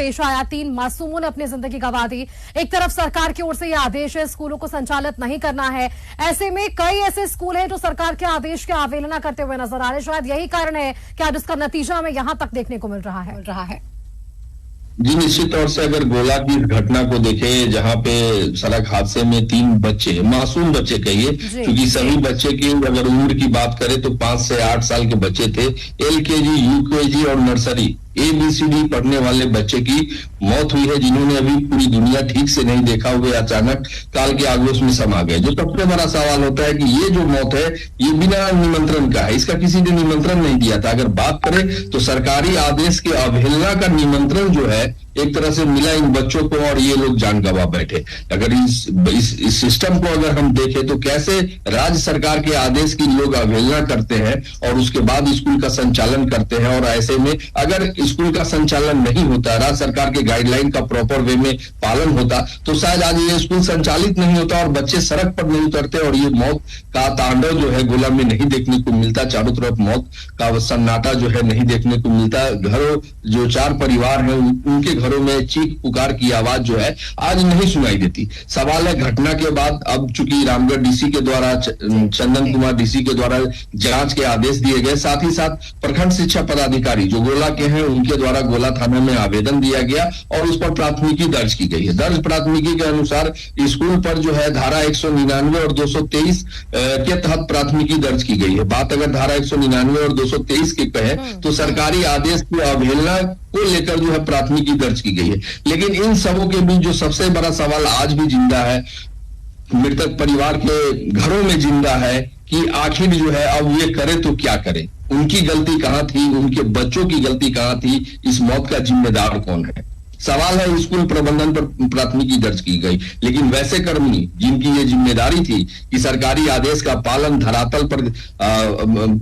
पेश आया। 3 मासूमों ने अपनी जिंदगी गंवा दी। एक तरफ सरकार की ओर से यह आदेश है स्कूलों को संचालित नहीं करना है, ऐसे में कई ऐसे स्कूल हैं जो सरकार के आदेश की अवहेलना करते हुए नजर आ रहे हैं। शायद यही कारण है कि आज इसका नतीजा हमें यहां तक देखने को मिल रहा है। जी निश्चित तौर से अगर गोला की इस घटना को देखें जहां पे सड़क हादसे में 3 बच्चे, मासूम बच्चे कहिए, क्योंकि सभी बच्चे की अगर उम्र की बात करें तो 5 से 8 साल के बच्चे थे। LKG, UKG और नर्सरी ABCD पढ़ने वाले बच्चे की मौत हुई है, जिन्होंने अभी पूरी दुनिया ठीक से नहीं देखा हुए अचानक काल के आगोश में समा गए। जो सबसे बड़ा सवाल होता है कि ये जो मौत है ये बिना निमंत्रण का है, इसका किसी ने निमंत्रण नहीं दिया था। अगर बात करें तो सरकारी आदेश के अवहेलना का निमंत्रण जो है एक तरह से मिला इन बच्चों को और ये लोग जान गंवा बैठे। अगर इस सिस्टम को अगर हम देखें तो कैसे राज्य सरकार के आदेश की लोग अवहेलना करते हैं और उसके बाद स्कूल का संचालन करते हैं, और ऐसे में अगर स्कूल का संचालन नहीं होता, राज्य सरकार के गाइडलाइन का प्रॉपर वे में पालन होता तो शायद आज ये स्कूल संचालित नहीं होता और बच्चे सड़क पर नहीं उतरते और ये मौत का तांडव जो है गोला में नहीं देखने को मिलता। चारों तरफ मौत का सन्नाटा जो है नहीं देखने को मिलता। घरों जो 4 परिवार हैं उनके घरों में चीख पुकार की आवाज जो है आज नहीं सुनाई देती। सवाल है घटना के बाद अब चूंकि रामगढ़ DC के द्वारा, चंदन कुमार DC के द्वारा जांच के आदेश दिए गए, साथ ही साथ प्रखंड शिक्षा पदाधिकारी जो गोला के हैं उनके द्वारा गोला थाना में आवेदन दिया गया और उस पर प्राथमिकी दर्ज की गई है। दर्ज प्राथमिकी के अनुसार स्कूल पर जो है धारा 199 और 223 के तहत प्राथमिकी दर्ज की गई है। बात अगर धारा 199 और 223 की कहें तो सरकारी आदेश की अवहेलना को लेकर जो है प्राथमिकी दर्ज की गई है। लेकिन इन सबों के बीच जो सबसे बड़ा सवाल आज भी जिंदा है, मृतक परिवार के घरों में जिंदा है कि आखिर जो है अब ये करे तो क्या करे, उनकी गलती कहां थी, उनके बच्चों की गलती कहां थी, इस मौत का जिम्मेदार कौन है। सवाल है स्कूल प्रबंधन पर प्राथमिकी दर्ज की गई, लेकिन वैसे कर्मी जिनकी ये जिम्मेदारी थी कि सरकारी आदेश का पालन धरातल पर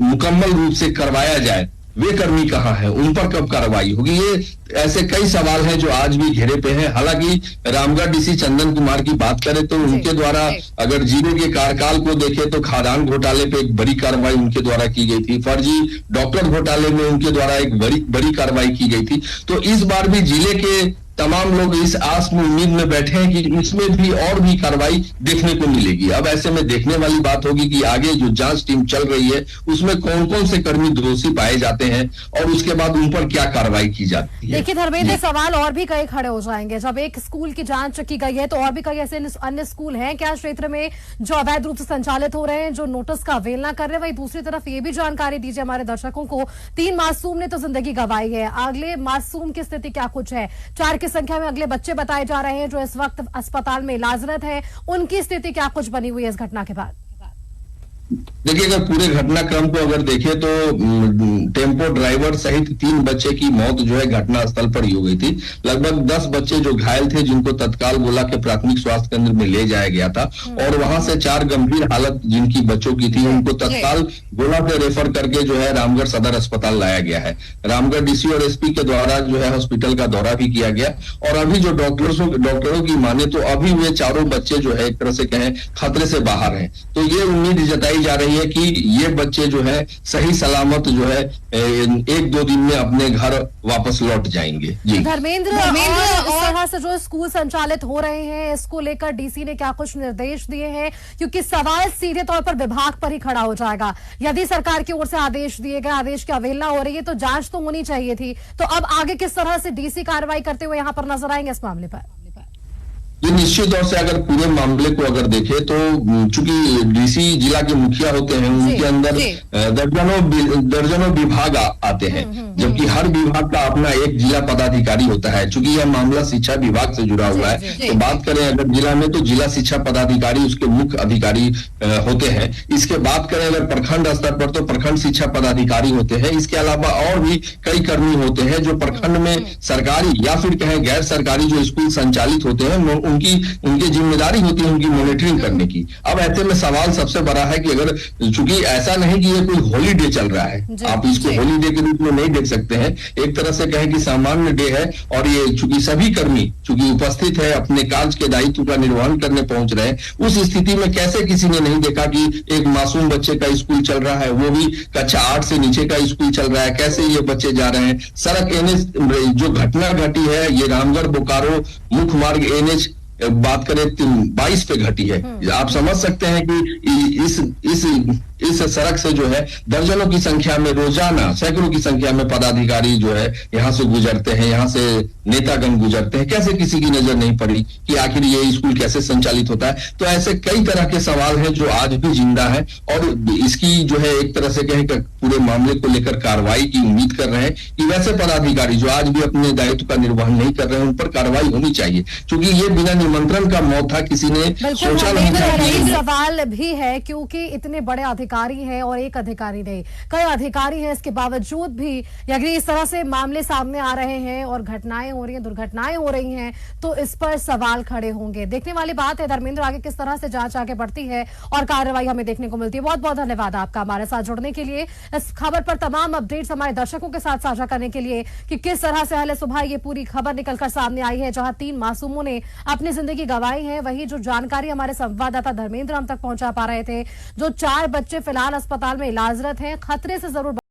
मुकम्मल रूप से करवाया जाए, वे कर्मी कहां हैं, उन पर कब कार्रवाई होगी। ये ऐसे कई सवाल हैं जो आज भी घेरे पे हैं। हालांकि रामगढ़ DC चंदन कुमार की बात करें तो उनके द्वारा अगर जिले के कार्यकाल को देखें तो खादान घोटाले पे एक बड़ी कार्रवाई उनके द्वारा की गई थी। फर्जी डॉक्टर घोटाले में उनके द्वारा एक बड़ी कार्रवाई की गई थी। तो इस बार भी जिले के तमाम लोग इस आस में उम्मीद में बैठे हैं कि इसमें भी और भी कार्रवाई देखने को मिलेगी। अब ऐसे में देखने वाली बात होगी कि आगे जो जांच टीम चल रही है उसमें कौन कौन से कर्मी दोषी पाए जाते हैं और उसके बाद उन पर क्या कार्रवाई की जाती है। देखिए धर्मेंद्र, सवाल और भी कई खड़े हो जाएंगे। जब एक स्कूल की जांच की गई है तो और भी कई ऐसे अन्य स्कूल हैं क्या क्षेत्र में जो अवैध रूप से संचालित हो रहे हैं, जो नोटिस का अवहेलना कर रहे हैं। वही दूसरी तरफ ये भी जानकारी दीजिए हमारे दर्शकों को, 3 मासूम ने तो जिंदगी गंवाई है, अगले मासूम की स्थिति क्या कुछ है। 4 की संख्या में अगले बच्चे बताए जा रहे हैं जो इस वक्त अस्पताल में इलाजरत है, उनकी स्थिति क्या कुछ बनी हुई है इस घटना के बाद। देखिए अगर पूरे घटनाक्रम को अगर देखें तो टेम्पो ड्राइवर सहित 3 बच्चे की मौत जो है घटना स्थल पर ही हो गई थी। लगभग 10 बच्चे जो घायल थे जिनको तत्काल गोला के प्राथमिक स्वास्थ्य केंद्र में ले जाया गया था और वहां से 4 गंभीर हालत जिनकी बच्चों की थी उनको तत्काल गोला से रेफर करके जो है रामगढ़ सदर अस्पताल लाया गया है। रामगढ़ DC और SP के द्वारा जो है हॉस्पिटल का दौरा भी किया गया और अभी जो डॉक्टरों की माने तो अभी वे चारों बच्चे जो है एक तरह से कहें खतरे से बाहर हैं। तो ये उम्मीद जताई जा रही है कि ये बच्चे जो है सही सलामत जो है 1-2 दिन में अपने घर वापस लौट जाएंगे। जी धर्मेंद्र, इस तरह से जो स्कूल संचालित हो रहे हैं इसको लेकर DC ने क्या कुछ निर्देश दिए हैं, क्योंकि सवाल सीधे तौर पर विभाग पर ही खड़ा हो जाएगा। यदि सरकार की ओर से आदेश दिए गए, आदेश की अवहेलना हो रही है तो जांच तो होनी चाहिए थी। तो अब आगे किस तरह से DC कार्रवाई करते हुए यहां पर नजर आएंगे इस मामले पर। ये निश्चित तौर से अगर पूरे मामले को अगर देखें तो चूंकि DC जिला के मुखिया होते हैं उनके अंदर दर्जनों विभाग आते हैं, जबकि हर विभाग का अपना एक जिला पदाधिकारी होता है। चूंकि यह मामला शिक्षा विभाग से जुड़ा हुआ है तो बात करें अगर जिला में तो जिला शिक्षा पदाधिकारी उसके मुख्य अधिकारी होते हैं। इसके बात करें अगर प्रखंड स्तर पर तो प्रखंड शिक्षा पदाधिकारी होते हैं। इसके अलावा और भी कई कर्मी होते हैं जो प्रखंड में सरकारी या फिर कहें गैर सरकारी जो स्कूल संचालित होते हैं उनकी उनकी जिम्मेदारी होती है उनकी मॉनिटरिंग करने की। अब ऐसे में सवाल सबसे बड़ा है कि अगर, चूंकि ऐसा नहीं कि ये कोई हॉलीडे चल रहा है, आप इसको हॉलीडे के रूप में नहीं देख सकते हैं, एक तरह से कहें कि सामान्य डे है। और ये चूंकि सभी कर्मी चूंकि उपस्थित है, अपने कार्य के दायित्व का निर्वहन करने पहुंच रहे हैं, उस स्थिति में कैसे किसी ने नहीं देखा कि एक मासूम बच्चे का स्कूल चल रहा है, वो भी कक्षा 8 से नीचे का स्कूल चल रहा है, कैसे ये बच्चे जा रहे हैं। सड़क एनएच जो घटना घटी है, ये रामगढ़ बोकारो मुख्य मार्ग एनएच बात करें 22 पे घटी है। आप समझ सकते हैं कि इस सड़क से जो है दर्जनों की संख्या में रोजाना सैकड़ों की संख्या में पदाधिकारी जो है यहाँ से गुजरते हैं, यहाँ से नेतागण गुजरते हैं। कैसे किसी की नजर नहीं पड़ी कि आखिर ये स्कूल कैसे संचालित होता है। तो ऐसे कई तरह के सवाल हैं जो आज भी जिंदा है, और इसकी जो है एक तरह से कहें कि पूरे मामले को लेकर कार्रवाई की उम्मीद कर रहे हैं कि वैसे पदाधिकारी जो आज भी अपने दायित्व का निर्वहन नहीं कर रहे हैं, उन पर कार्रवाई होनी चाहिए, क्योंकि ये बिना निमंत्रण का मौत था, किसी ने सोचा नहीं था। सवाल भी है क्योंकि इतने बड़े अधिकारी हैं और एक अधिकारी नहीं, कई अधिकारी हैं, इसके बावजूद भी अगर इस तरह से मामले सामने आ रहे हैं और घटनाएं हो रही हैं, दुर्घटनाएं हो रही हैं, तो इस पर सवाल खड़े होंगे। देखने वाली बात है धर्मेंद्र, आगे किस तरह से जांच आगे बढ़ती है और कार्रवाई हमें देखने को मिलती है। बहुत बहुत धन्यवाद आपका हमारे साथ जुड़ने के लिए, इस खबर पर तमाम अपडेट्स हमारे दर्शकों के साथ साझा करने के लिए कि किस तरह से हाल सुबह ये पूरी खबर निकलकर सामने आई है, जहां 3 मासूमों ने अपनी जिंदगी गंवाई है। वही जो जानकारी हमारे संवाददाता धर्मेंद्र हम तक पहुंचा पा रहे थे, जो 4 बच्चे फिलहाल अस्पताल में इलाजरत हैं, खतरे से जरूर